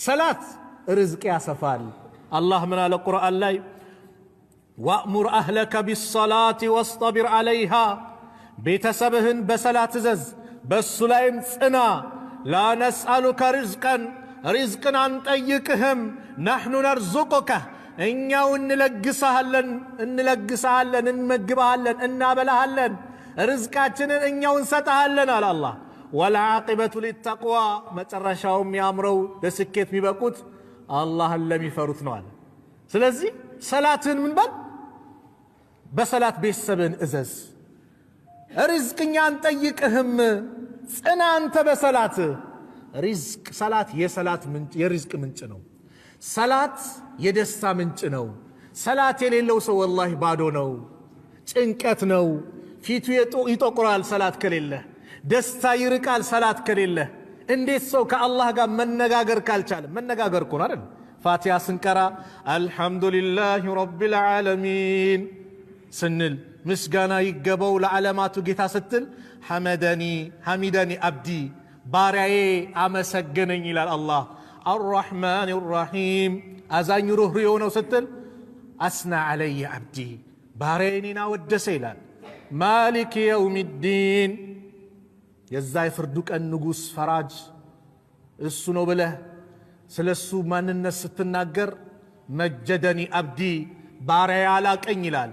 ሰላት ርዝቅ ያሰፋል። አላህ ምን አለ ቁርአን ላይ ወእሙር አህለከ ቢሰላቲ ወስጠቢር ዐለይሃ ቤተሰብህን በሰላት እዘዝ በሱ ላይም ጽና። ላ ነስአሉከ ሪዝቀን ሪዝቅን አንጠይቅህም ነሕኑ ነርዙቁከ እኛው እንለግስሃለን እንመግብሃለን እናበላሃለን ርዝቃችንን እኛው እንሰጥሃለን አለ አላህ። ወልዓቂበቱ ሊተቅዋ መጨረሻውም ያምረው ለስኬት የሚበቁት አላህን ለሚፈሩት ነው አለ። ስለዚህ ሰላትን ምን በል በሰላት ቤተሰብን እዘዝ። ሪዝቅኛ አንጠይቅህም ጽና አንተ በሰላት። ሪዝቅ ሰላት የሰላት ምንጭ የሪዝቅ ምንጭ ነው። ሰላት የደስታ ምንጭ ነው። ሰላት የሌለው ሰው ወላሂ ባዶ ነው፣ ጭንቀት ነው፣ ፊቱ ይጠቁራል ሰላት ከሌለ፣ ደስታ ይርቃል ሰላት ከሌለ። እንዴት ሰው ከአላህ ጋር መነጋገር ካልቻለ? መነጋገር እኮ ነው አይደል? ፋቲሃ ስንቀራ አልሐምዱሊላሂ ረቢል ዓለሚን ስንል ምስጋና ይገባው ለዓለማቱ ጌታ ስትል ሐሚደኒ አብዲ ባሪያዬ አመሰገነኝ ይላል አላህ። አርራሕማን ራሒም አዛኝ ሩህሩህ የሆነው ስትል አስና ዐለየ አብዲ ባሪያዬ እኔን አወደሰ ይላል። ማሊክ የውሚዲን የዛ የፍርዱ ቀን ንጉሥ ፈራጅ እሱ ነው ብለህ ስለ እሱ ማንነት ስትናገር መጀደኒ አብዲ ባሪያዬ አላቀኝ ይላል።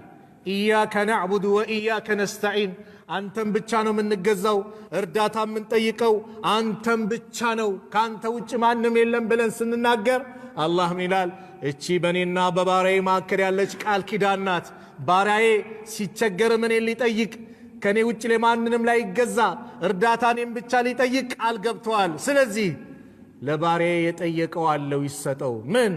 ኢያከ ነዕቡዱ ወኢያከ ነስተዒን አንተም ብቻ ነው የምንገዛው እርዳታ የምንጠይቀው አንተም ብቻ ነው ከአንተ ውጭ ማንም የለም ብለን ስንናገር አላህ ምን ይላል? እቺ በእኔና በባሪያዬ መካከል ያለች ቃል ኪዳን ናት። ባሪያዬ ሲቸገር እኔን ሊጠይቅ ከኔ ውጭ ለማንንም ላይ ይገዛ እርዳታ እኔን ብቻ ሊጠይቅ ቃል ገብተዋል። ስለዚህ ለባሪያዬ የጠየቀው አለው ይሰጠው። ምን